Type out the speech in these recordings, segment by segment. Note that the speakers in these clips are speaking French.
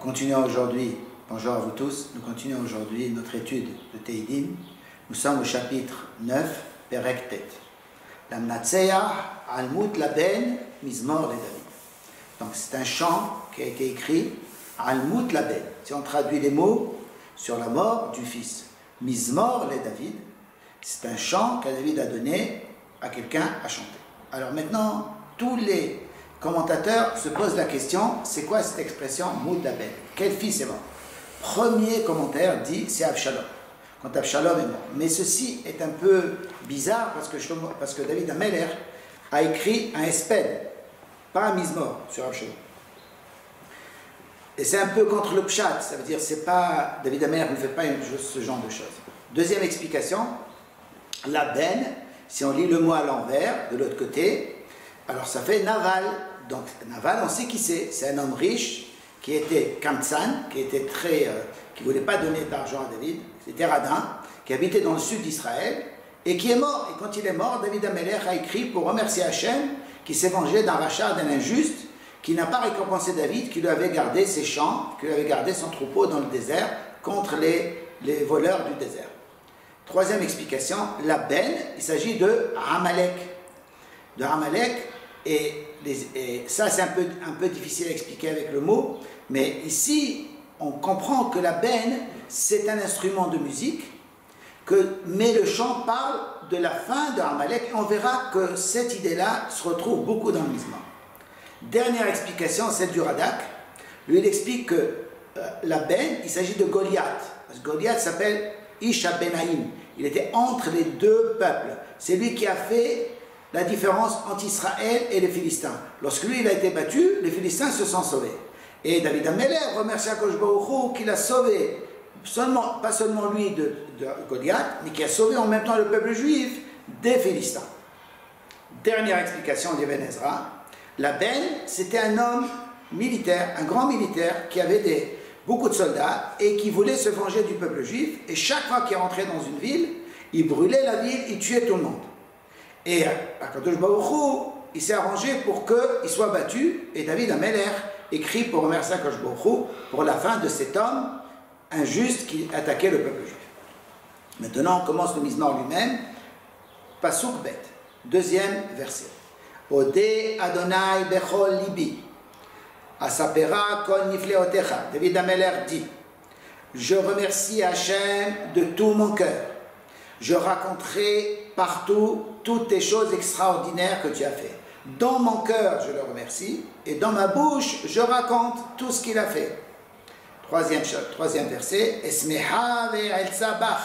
Continuons aujourd'hui, bonjour à vous tous, nous continuons aujourd'hui notre étude de Teidim. Nous sommes au chapitre 9, Perek Tet. La Mnatseach Almut Laben Mizmor le David. Donc c'est un chant qui a été écrit Almut Laben. Si on traduit les mots sur la mort du fils, Mizmor le David, c'est un chant que David a donné à quelqu'un à chanter. Alors maintenant, tous les commentateurs se posent la question, c'est quoi cette expression Moud Laben? Quel fils est mort? Premier commentaire dit, c'est Avshalom, quand Avshalom est mort. Mais ceci est un peu bizarre parce que David Ameler a écrit un espède, pas un Mizmor sur Avshalom. Et c'est un peu contre le pshat, ça veut dire c'est pas David Ameler ne fait pas ce genre de choses. Deuxième explication, Laben, si on lit le mot à l'envers, de l'autre côté, alors ça fait Naval. Donc Naval, on sait qui c'est un homme riche qui était Kamtsan, qui ne voulait pas donner d'argent à David, c'était Radin, qui habitait dans le sud d'Israël, et qui est mort. Et quand il est mort, David Ameler a écrit pour remercier Hachem, qui s'est vengé d'un rachat, d'un injuste, qui n'a pas récompensé David, qui lui avait gardé ses champs, qui lui avait gardé son troupeau dans le désert, contre les voleurs du désert. Troisième explication, la Ben, il s'agit de Amalek. De Amalek, et ça c'est un peu difficile à expliquer avec le mot, mais ici on comprend que la Ben c'est un instrument de musique, mais le chant parle de la fin de Amalek, et on verra que cette idée-là se retrouve beaucoup dans le Mizmor. Dernière explication, celle du Radak. Lui il explique que la Ben, il s'agit de Goliath, parce que Goliath s'appelle Isha Benaïm, il était entre les deux peuples, c'est lui qui a fait la différence entre Israël et les Philistins. Lorsque lui il a été battu, les Philistins se sont sauvés. Et David Ameler remercie Akadosh Baruch Hu qu'il a sauvé, pas seulement lui de Goliath, mais qui a sauvé en même temps le peuple juif des Philistins. Dernière explication d'Ibn Ezra, la Ben, c'était un homme militaire, un grand militaire qui avait beaucoup de soldats et qui voulait se venger du peuple juif. Et chaque fois qu'il rentrait dans une ville, il brûlait la ville, il tuait tout le monde. Et Akadosh Baruch Hu, il s'est arrangé pour qu'il soit battu, et David Ameler écrit pour remercier Akadosh Baruch Hu pour la fin de cet homme injuste qui attaquait le peuple juif. Maintenant, on commence le Mizmor lui-même, Pasuk Bet, deuxième verset. Odé Adonai Bechol Libi, Asapera Kol Nifleotecha. David Ameler dit, je remercie Hachem de tout mon cœur. Je raconterai partout toutes tes choses extraordinaires que tu as fait. Dans mon cœur, je le remercie, et dans ma bouche, je raconte tout ce qu'il a fait. Troisième verset, Esmeha ve'elsa bach.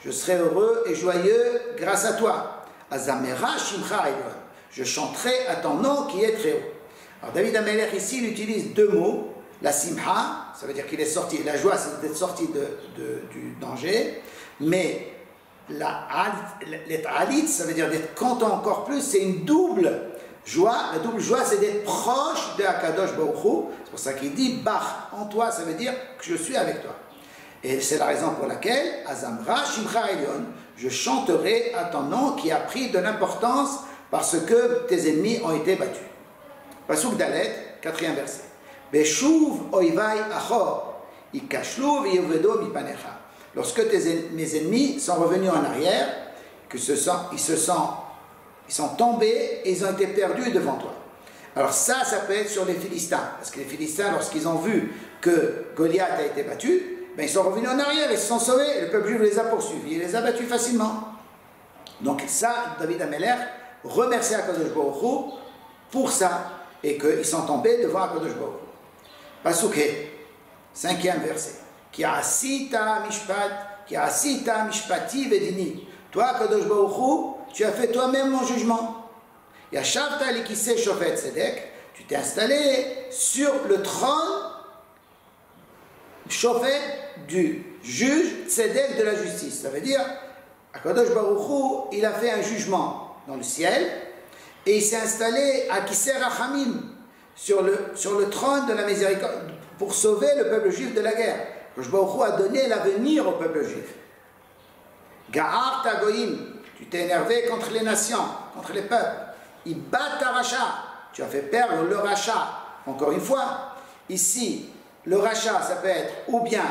Je serai heureux et joyeux grâce à toi. Azamera shimcha elon. Je chanterai à ton nom qui est très haut. Alors David Ameler ici, il utilise deux mots. La simha, ça veut dire qu'il est sorti, la joie c'est d'être sorti du danger, mais l'être alit, ça veut dire d'être content encore plus, c'est une double joie. La double joie, c'est d'être proche de Akadosh Baruch Hu. C'est pour ça qu'il dit Bach, en toi, ça veut dire que je suis avec toi. Et c'est la raison pour laquelle Azamra Shimcha Elyon, je chanterai à ton nom qui a pris de l'importance parce que tes ennemis ont été battus. Pasuk Dalet, quatrième verset. Beshuv oivai achor, ikashlu v'yevredo mipanecha. Lorsque mes ennemis sont revenus en arrière, ils sont tombés et ils ont été perdus devant toi. Alors ça peut être sur les Philistins, parce que les Philistins, lorsqu'ils ont vu que Goliath a été battu, ils sont revenus en arrière, ils se sont sauvés, et le peuple juif les a poursuivis, il les a battus facilement. Donc ça, David Ameler remercie Akadosh Baruch Hu pour ça, et qu'ils sont tombés devant Akadosh Baruch Hu. Pasuk, cinquième verset. Ki asita mishpati vedini. Toi, Kadosh Baruch Hu, tu as fait toi-même mon jugement. Yashavta likise shofet tzedek. Tu t'es installé sur le trône shofet du juge tzedek de la justice. Ça veut dire, Kadosh Baruch Hu, il a fait un jugement dans le ciel et il s'est installé à Kiser Rachamim sur le trône de la miséricorde pour sauver le peuple juif de la guerre. Kadosh Baruch Hu a donné l'avenir au peuple juif. Ga'ar tagoïm, tu t'es énervé contre les nations, contre les peuples. Ibat racha, tu as fait perdre le rachat. Encore une fois, ici, le rachat, ça peut être ou bien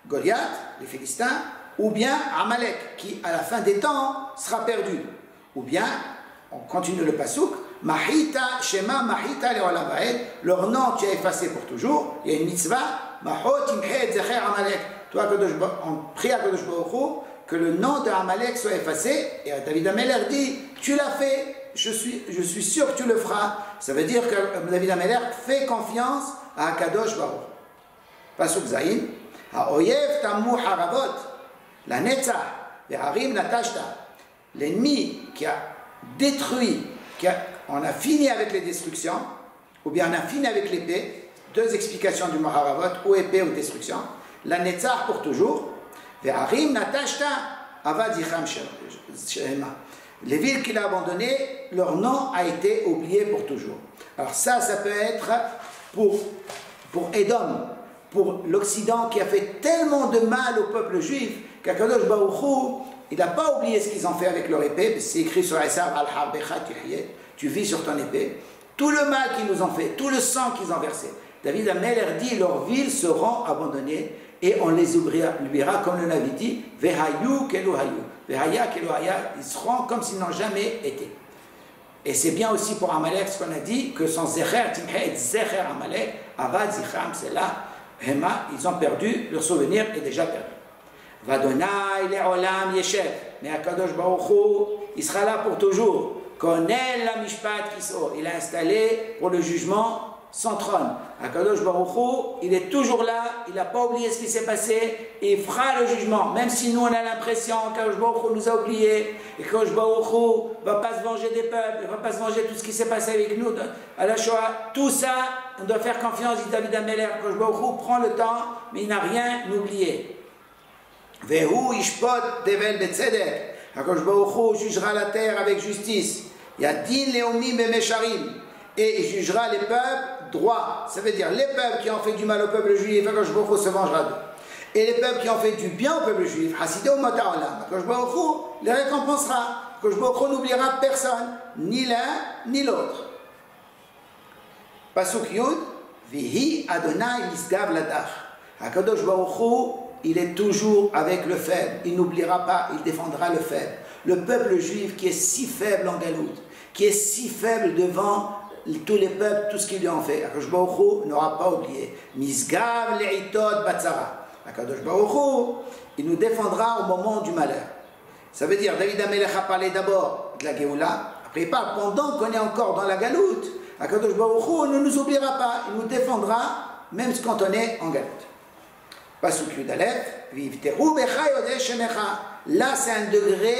Goliath, les Philistins, ou bien Amalek, qui à la fin des temps sera perdu. Ou bien, on continue le pasouk, Mahita, Shema, Mahita, le Olam Vaed, leur nom tu as effacé pour toujours, il y a une mitzvah, Mahot, Imchet, Zecher, Amalek. Toi, on prie à Kadosh Baruch Hu que le nom de Amalek soit effacé, et David Ameler dit, tu l'as fait, je suis sûr que tu le feras. Ça veut dire que David Ameler fait confiance à Kadosh Baruch Hu. Pasuk Zayin, Ha'oyev tamu haravot, la Netzah, Ve'harim natashta, l'ennemi qui a détruit, on a fini avec les destructions, ou bien on a fini avec l'épée, deux explications du Maharavot, ou épée ou destruction, la Netzah pour toujours, Ve'harim natashta, avad yicham shema. Les villes qu'il a abandonnées, leur nom a été oublié pour toujours. Alors ça peut être pour Édom, pour l'Occident qui a fait tellement de mal au peuple juif qu'Akadosh Baruch Hu, il n'a pas oublié ce qu'ils ont fait avec leur épée. C'est écrit sur Esav al-Harbecha, tu vis sur ton épée. Tout le mal qu'ils nous ont fait, tout le sang qu'ils ont versé. David Ameler dit, leurs villes seront abandonnées et on les oubliera, comme le Navi dit, Vehayu kelu hayu, Vehaya kelu haya, ils seront comme s'ils n'ont jamais été. Et c'est bien aussi pour Amalek ce qu'on a dit, que son Zecher, Timhet, Zecher Amalek, Avad Zichram, c'est là, Hema, ils ont perdu, leur souvenir est déjà perdu. Vadonai le'olam yeshev, mais Akadosh Baruch Hu, il sera là pour toujours. Konel la mishpat kiso, il a installé pour le jugement son trône. Akadosh Baruch Hu, il est toujours là, il n'a pas oublié ce qui s'est passé, et il fera le jugement. Même si nous on a l'impression qu'Akadosh Baruch Hu nous a oubliés, et qu'Akadosh Baruch Hu ne va pas se venger des peuples, il ne va pas se venger de tout ce qui s'est passé avec nous à la Shoah, tout ça, on doit faire confiance, dit David Ameler. Akadosh Baruch Hu prend le temps, mais il n'a rien oublié. Vehu ishpot devel betzedek. Akadosh Baruch Hu jugera la terre avec justice. Yadin leomim bemesharim. Et il jugera les peuples droits. Ça veut dire les peuples qui ont fait du mal au peuple juif, Akadosh Baruch Hu se vengera d'eux. Et les peuples qui ont fait du bien au peuple juif, Hasidé ou Mata'olam, Akadosh Baruch Hu les récompensera. Akadosh Baruch Hu n'oubliera personne, ni l'un ni l'autre. Pasuk Yud, Vihi Adonai Misgav Ladach. Akadosh Baruch Hu, il est toujours avec le faible, il n'oubliera pas, il défendra le faible. Le peuple juif qui est si faible en Galout, qui est si faible devant tous les peuples, tout ce qu'ils lui ont fait, Akadosh Baruch Hu n'aura pas oublié. Misgav le'itod batzara. Akadosh Baruch Hu, il nous défendra au moment du malheur. Ça veut dire, David Amelech a parlé d'abord de la Géoula, après il parle pendant qu'on est encore dans la Galout. Akadosh Baruch Hu ne nous oubliera pas, il nous défendra même quand on est en Galout. Pasuk Yudalef, Vivteru becha yodeh shemecha. Là, c'est un degré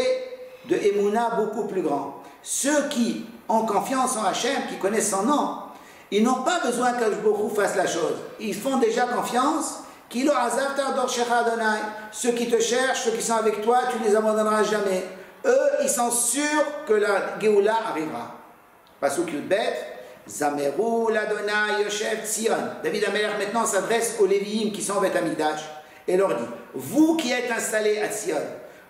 de Emouna beaucoup plus grand. Ceux qui ont confiance en Hachem, qui connaissent son nom, ils n'ont pas besoin que Baruch Hu fasse la chose. Ils font déjà confiance. Kilo azav tardor shecha Adonai. Ceux qui te cherchent, ceux qui sont avec toi, tu ne les abandonneras jamais. Eux, ils sont sûrs que la Géoula arrivera. Pasuk Yudbet. Zameru l'Adonai Yoshev Tzion. David Ameler maintenant s'adresse aux Lévi'im qui sont au Beth Amikdash et leur dit, vous qui êtes installés à Tzion,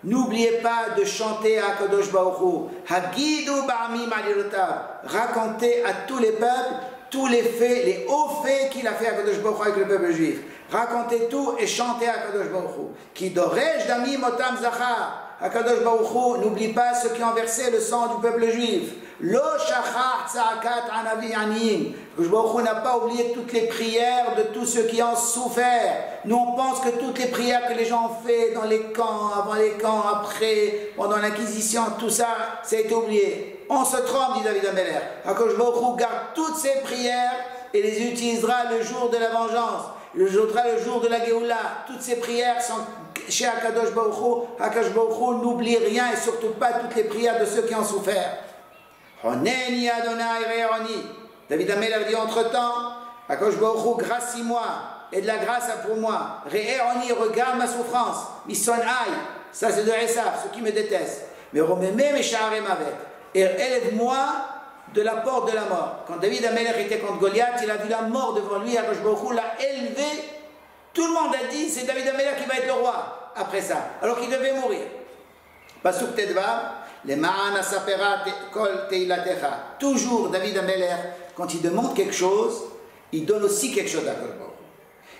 n'oubliez pas de chanter à Kadosh Baruch Hu, Hagidu ba'amim alilotav, racontez à tous les peuples tous les faits, les hauts faits qu'il a fait à Kadosh Baruch Hu avec le peuple juif. Racontez tout et chantez à Kadosh Baruch Hu. Ki doresh damim otam zachar. Akadosh Baruch Hu n'oublie pas ceux qui ont versé le sang du peuple juif. Lo shachar tzaakat anavi aniyim. Akadosh Baruch Hu n'a pas oublié toutes les prières de tous ceux qui ont souffert. Nous on pense que toutes les prières que les gens ont fait dans les camps, avant les camps, après, pendant l'inquisition, tout ça, ça a été oublié. On se trompe, dit David Ameler. Akadosh Baruch Hu garde toutes ces prières et les utilisera le jour de la vengeance. Le jour de la Géoula. Toutes ces prières sont chez Akadosh Baruch Hu. Akadosh Baruch Hu n'oublie rien et surtout pas toutes les prières de ceux qui ont souffert. Honeni Adonai Re'oni. David Ameler dit entre-temps, Akadosh Baruch Hu, gracie-moi et de la grâce pour moi. Re'oni, regarde ma souffrance. Misson aïe. Ça c'est de Esav, ceux qui me détestent. Mais remets mes sha'arem avec. Et élève-moi de la porte de la mort. Quand David Ameler était contre Goliath, il a vu la mort devant lui, Akadosh Baruch Hu l'a élevé. Tout le monde a dit, c'est David Ameler qui va être le roi, après ça, alors qu'il devait mourir. Pasuk Tedvav, les ma'an asapera kol teilatecha. Toujours David Ameler, quand il demande quelque chose, il donne aussi quelque chose à Akadosh Baruch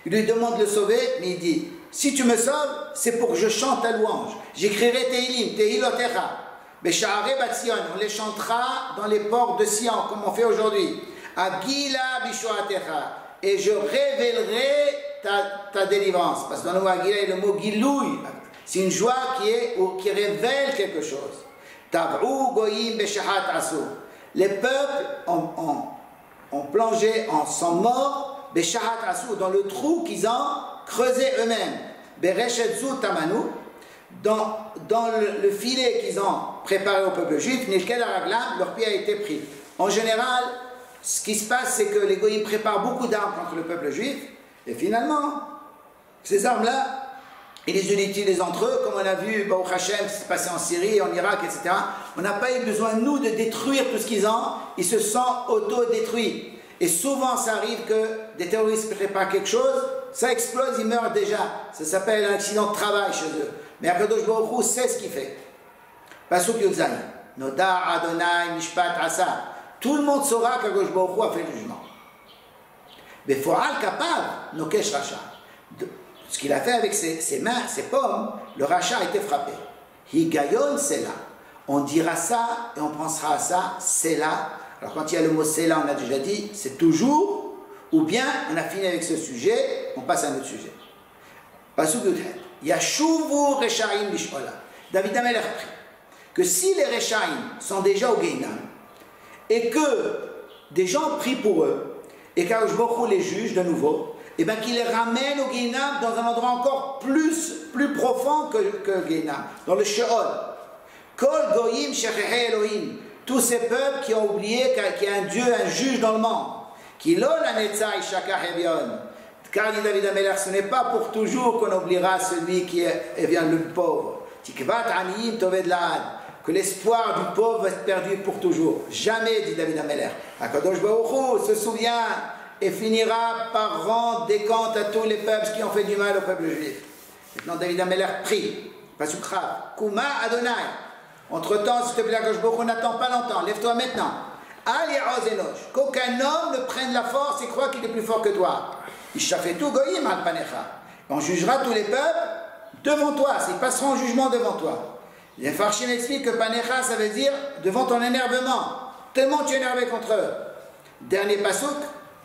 Hu. Il lui demande de le sauver, mais il dit, si tu me sauves, c'est pour que je chante ta louange. J'écrirai Tehilim, Tehilotecha. Besha'are Batzion, on les chantera dans les ports de Sion, comme on fait aujourd'hui. Agila Bishoatecha. Et je révélerai ta délivrance. Parce que dans le mot Agila, il y a le mot Gilouy. C'est une joie qui révèle quelque chose. Tav'u Goyim Beshahat Asu. Les peuples ont plongé, sont morts, Beshahat Asu, dans le trou qu'ils ont creusé eux-mêmes. Bereshet Zu Tamanu. Dans le filet qu'ils ont préparé au peuple juif, Nishkel Araglam, leur pied a été pris. En général, ce qui se passe, c'est que les Goïms préparent beaucoup d'armes contre le peuple juif, et finalement, ces armes-là, ils les utilisent entre eux, comme on a vu, Baruch Hashem, ce qui s'est passé en Syrie, en Irak, etc. On n'a pas eu besoin, nous, de détruire tout ce qu'ils ont, ils se sont auto-détruits. Et souvent, ça arrive que des terroristes préparent quelque chose, ça explose, ils meurent déjà. Ça s'appelle un accident de travail chez eux. Mais Akadosh Baruch Hu sait ce qu'il fait. Pasuk Yudzaï. Noda Adonai Mishpat Asa. Tout le monde saura qu'Akadosh Baruch Hu a fait le jugement. Beforal Kapav Nokesh Racha. Ce qu'il a fait avec ses mains, ses pommes, le rachat a été frappé. Higayon c'est là. On dira ça et on pensera à ça, c'est là. Alors quand il y a le mot c'est là, on a déjà dit, c'est toujours, ou bien on a fini avec ce sujet, on passe à un autre sujet. Pasuk Yudhet. Yashuvu Reshaim Bish'ola. David Amelech prie que si les Reshaim sont déjà au Gehinam et que des gens prient pour eux et qu'Akadosh Baruch Hu les juge de nouveau, et bien qu'il les ramène au Gehinam dans un endroit encore plus profond que Gehinam, dans le Sheol. Kol Goyim Shechehe Elohim. Tous ces peuples qui ont oublié qu'il y a un Dieu, un juge dans le monde. Ki lo lanetzai shakach evyon. Car dit David Amelech, ce n'est pas pour toujours qu'on oubliera celui qui est le pauvre. Que l'espoir du pauvre va être perdu pour toujours. Jamais, dit David Amelech. Akadosh Baruch Hu se souvient et finira par rendre des comptes à tous les peuples qui ont fait du mal au peuple juif. Maintenant, David Amelech prie. Pasuk Rav. Kuma Adonai. Entre-temps, s'il te plaît, Akadosh Baruch Hu n'attend pas longtemps. Lève-toi maintenant. Al Ya'oz Enosh. Qu'aucun homme ne prenne la force et croit qu'il est plus fort que toi. On jugera tous les peuples devant toi, ils passeront en jugement devant toi. Les Farshim expliquent que Panecha, ça veut dire devant ton énervement, tellement tu es énervé contre eux. Dernier pasuk,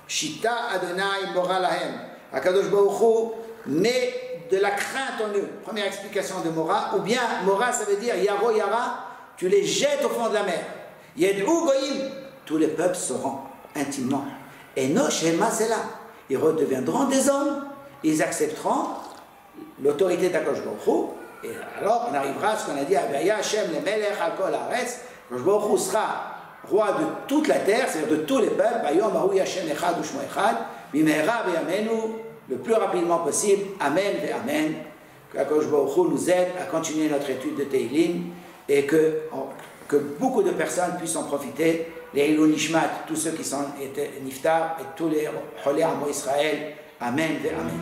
Shita Adonai Mora Lahem. Akadosh Baruch Hu met de la crainte en eux. Première explication de Mora, ou bien Mora, ça veut dire Yaro Yara, tu les jettes au fond de la mer. Yed'u Goïm, tous les peuples seront intimement. Enosh Hema c'est là. Ils redeviendront des hommes, ils accepteront l'autorité d'Akadosh Baruch Hu, et alors on arrivera à ce qu'on a dit, Avaya Hashem le Melech al Kol Haaretz, Akadosh Baruch Hu sera roi de toute la terre, c'est-à-dire de tous les peuples, Bayom Ahu Hashem Echad Ushmo Echad, Bimehera Beyamenu, le plus rapidement possible, Amen ve Amen, que Akadosh Baruch Hu nous aide à continuer notre étude de Tehilim, et que beaucoup de personnes puissent en profiter, les Ilou Nishmat, tous ceux qui sont niftar, et tous les Cholei Amo Israël. Amen ve Amen.